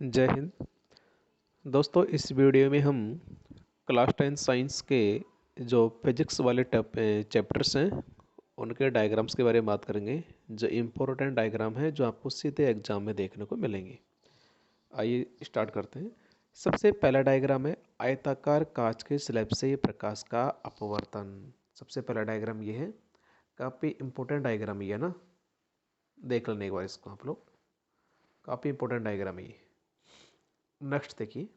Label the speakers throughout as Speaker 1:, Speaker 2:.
Speaker 1: जय हिंद दोस्तों। इस वीडियो में हम क्लास 10 साइंस के जो फिजिक्स वाले चैप्टर्स हैं उनके डायग्राम्स के बारे में बात करेंगे, जो इम्पोर्टेंट डायग्राम है जो आपको सीधे एग्जाम में देखने को मिलेंगे। आइए स्टार्ट करते हैं। सबसे पहला डायग्राम है आयताकार कांच के स्लैब से प्रकाश का अपवर्तन। सबसे पहला डायग्राम ये है, काफ़ी इम्पोर्टेंट डायग्राम ये है ना, देख लेने एक बार इसको आप लोग। काफ़ी इम्पोर्टेंट डायग्राम है ये। नेक्स्ट देखिए,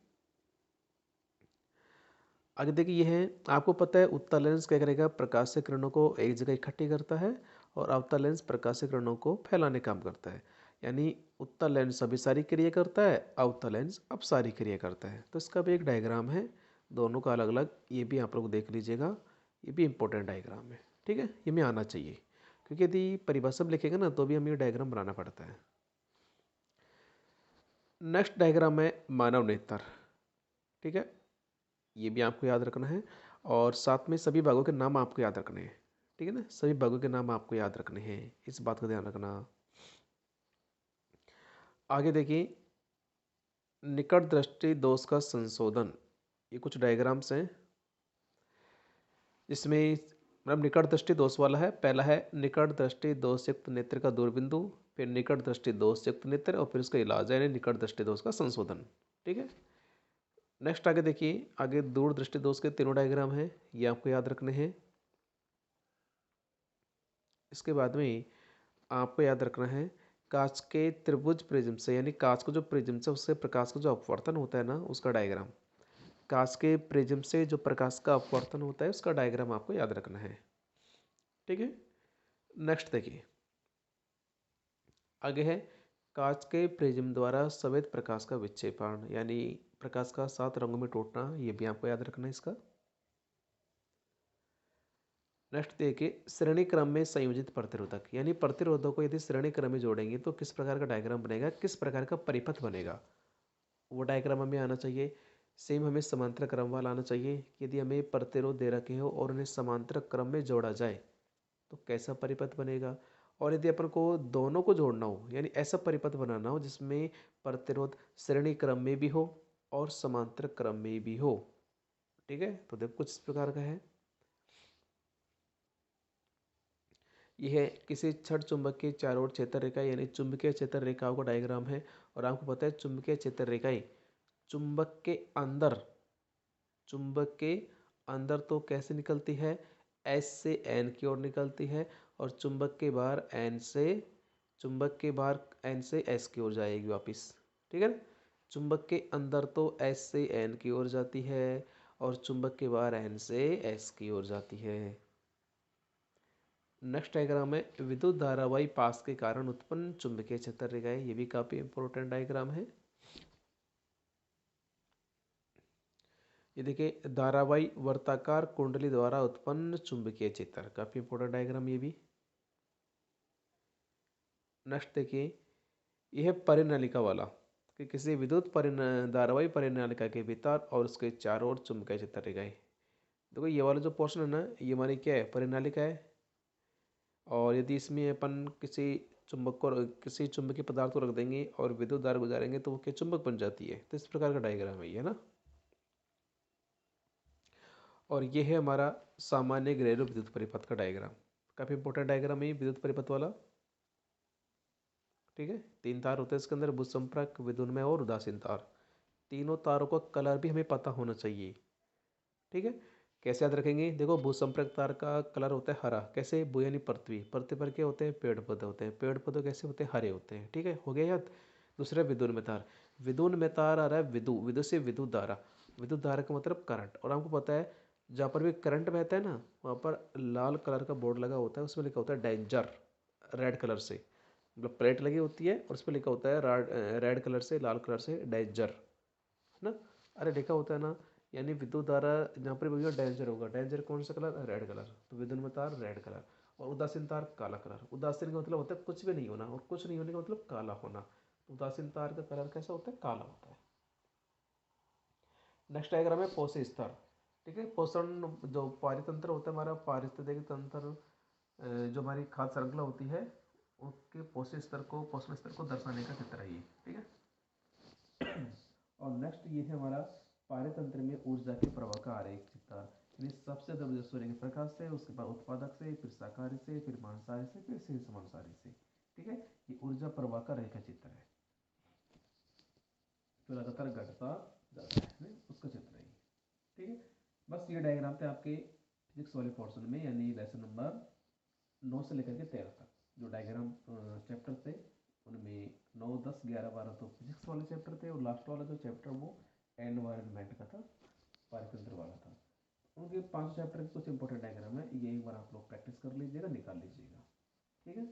Speaker 1: आगे देखिए ये है, आपको पता है उत्तल लेंस क्या करेगा, प्रकाश से किरणों को एक जगह इकट्ठी करता है और अवतल लेंस प्रकाश से किरणों को फैलाने काम करता है। यानी उत्तल लेंस अभिसारी क्रिया करता है, अवतल लेंस अपसारी क्रिया करता है। तो इसका भी एक डायग्राम है, दोनों का अलग अलग, ये भी आप लोग देख लीजिएगा। ये भी इंपॉर्टेंट डायग्राम है, ठीक है, ये में आना चाहिए, क्योंकि यदि परिभाषा में लिखेगा ना तो भी हमें डायग्राम बनाना पड़ता है। नेक्स्ट डायग्राम है मानव नेत्र, ठीक है, ये भी आपको याद रखना है और साथ में सभी भागों के नाम आपको याद रखने हैं, ठीक है ना, सभी भागों के नाम आपको याद रखने हैं, इस बात का ध्यान रखना। आगे देखिए, निकट दृष्टि दोष का संशोधन, ये कुछ डायग्राम्स हैं जिसमें मतलब निकट दृष्टि दोष वाला है। पहला है निकट दृष्टि दोष युक्त नेत्र का दूरबिंदु, फिर निकट दृष्टि दोष युक्त नेत्र और फिर उसका इलाज यानी निकट दृष्टि दोष का संशोधन, ठीक है। नेक्स्ट आगे देखिए, आगे दूर दृष्टि दोष के तीनों डायग्राम हैं, ये आपको याद रखने हैं। इसके बाद में आपको याद रखना है कांच के त्रिभुज प्रिज्म से, यानी कांच को जो प्रिज्म से उससे प्रकाश का जो अपवर्तन होता है ना, उसका डायग्राम। कांच के प्रिज्म से जो प्रकाश का अपवर्तन होता है उसका डायग्राम आपको याद रखना है, ठीक है। नेक्स्ट देखिए, आगे है कांच के प्रिज्म द्वारा सफेद प्रकाश का विक्षेपण, यानी प्रकाश का 7 रंगों में टूटना, ये भी आपको याद रखना है इसका। नेक्स्ट देखिए, श्रेणी क्रम में संयोजित प्रतिरोधक, यानी प्रतिरोधक को यदि श्रेणी क्रम में जोड़ेंगे तो किस प्रकार का डायग्राम बनेगा, किस प्रकार का परिपथ बनेगा, वो डायग्राम हमें आना चाहिए। सेम हमें समांतर क्रम वाला आना चाहिए कि यदि हमें प्रतिरोध दे रखे हो और उन्हें समांतर क्रम में जोड़ा जाए तो कैसा परिपथ बनेगा। और यदि अपन को दोनों को जोड़ना हो, यानी ऐसा परिपथ बनाना हो जिसमें प्रतिरोध श्रेणी क्रम में भी हो और समांतर क्रम में भी हो, ठीक है, तो देखो कुछ इस प्रकार का है। यह है किसी छड़ चुंबक के चारों ओर क्षेत्र रेखा, यानी चुंबकीय क्षेत्र रेखाओं का डायग्राम है। और आपको पता है चुंबकीय क्षेत्र रेखाएं चुंबक के अंदर, चुंबक के अंदर तो कैसे निकलती है, एस से एन की ओर निकलती है, और चुंबक के बाहर एन से, चुंबक के बाहर एन से एस की ओर जाएगी वापस, ठीक है ना। चुंबक के अंदर तो एस से एन की ओर जाती है और चुंबक के बाहर एन से एस की ओर जाती है। नेक्स्ट डायग्राम है विद्युत धारावाही पास के कारण उत्पन्न चुंबकीय क्षेत्र रेखाएं, ये भी काफी इंपॉर्टेंट डायग्राम है। ये देखिए, धारावाही वर्ताकार कुंडली द्वारा उत्पन्न चुंबकीय क्षेत्र, काफी इंपॉर्टेंट डायग्राम ये भी। नेक्स्ट देखिए, यह है परिनालिका वाला कि किसी विद्युत धारावाही परिनालिका के भीतर और उसके चारों ओर चुंबकीय क्षेत्र रेखाएं। देखो ये वाला जो पोर्शन है ना, ये हमारी क्या है, परिनालिका है। और यदि इसमें अपन किसी चुंबकीय पदार्थ को रख देंगे और विद्युत धारा गुजारेंगे तो वो क्या चुंबक बन जाती है। तो इस प्रकार का डायग्राम है ये ना। और ये है हमारा सामान्य घरेलू विद्युत परिपथ का डायग्राम, काफी इंपॉर्टेंट डायग्राम है विद्युत परिपथ वाला, ठीक है। 3 तार होते हैं इसके अंदर, भूसंपर्क, विद्युन्मय और उदासीन तार। तीनों तारों का कलर भी हमें पता होना चाहिए, ठीक है। कैसे याद रखेंगे, देखो भूसंपर्क तार का कलर होता है हरा, कैसे, भू यानी पृथ्वी, पृथ्वी पर क्या होते हैं, पेड़ पौधे होते हैं, पेड़ पौधे कैसे होते हैं, हरे होते हैं, ठीक है, हो गया याद। दूसरा विद्युन में तार, विद्युन में तार आ रहा है विद्यु, विद्युत से विद्युत धारा, विद्युत धारा का मतलब करंट। और आपको पता है जहाँ पर भी करंट बहता है ना, वहाँ पर लाल कलर का बोर्ड लगा होता है, उसमें लिखा होता है डेंजर, रेड कलर से, मतलब प्लेट लगी होती है और उस पर लिखा होता है रेड कलर से, लाल कलर से डेंजर, है ना। अरे लिखा होता है ना, यानी विद्युत धारा जहाँ पर भी डेंजर होगा, डेंजर कौन सा कलर, रेड कलर, तो विद्युत में तार रेड कलर। और उदासीन तार काला कलर, उदासीन का मतलब होता है कुछ भी नहीं होना और कुछ नहीं होने का मतलब काला होना, तो उदासीन तार का कलर कैसा होता है, काला होता है। नेक्स्ट डायग्राम है पोषी स्तर, ठीक है। पोषण जो पारितंत्र होता है हमारा, पारिस्थितिक तंत्र, जो हमारी खाद्य श्रृंखला होती है, उसके पोषण स्तर को दर्शाने का चित्र है ये, ठीक है। और नेक्स्ट ये है हमारा पारतंत्र में ऊर्जा के प्रवाह का आरेख चित्र। यानी सबसे ज़्यादा सूर्य के प्रकाश से, उसके बाद उत्पादक से, फिर शाकाहारी से, फिर मांसाहारी से, फिर शेष मांसाहारी से। ठीक है, ये ऊर्जा प्रवाह का रेखा चित्र है जो लगातार घटता जाता है, उसका चित्र है। ठीक है, बस ये डायग्राम थे आपके फिजिक्स वाले पोर्शन में, यानी लेसन नंबर 9 से लेकर के 13 तक जो डायग्राम चैप्टर थे उनमें 9, 10, 11, 12 तो फिजिक्स वाले चैप्टर थे, और लास्ट वाला जो चैप्टर वो एनवायरनमेंट का था, पारितंत्र वाला था। उनके 5 चैप्टर के कुछ इंपॉर्टेंट डायग्राम है, ये एक बार आप लोग प्रैक्टिस कर लीजिएगा, निकाल लीजिएगा। ठीक है।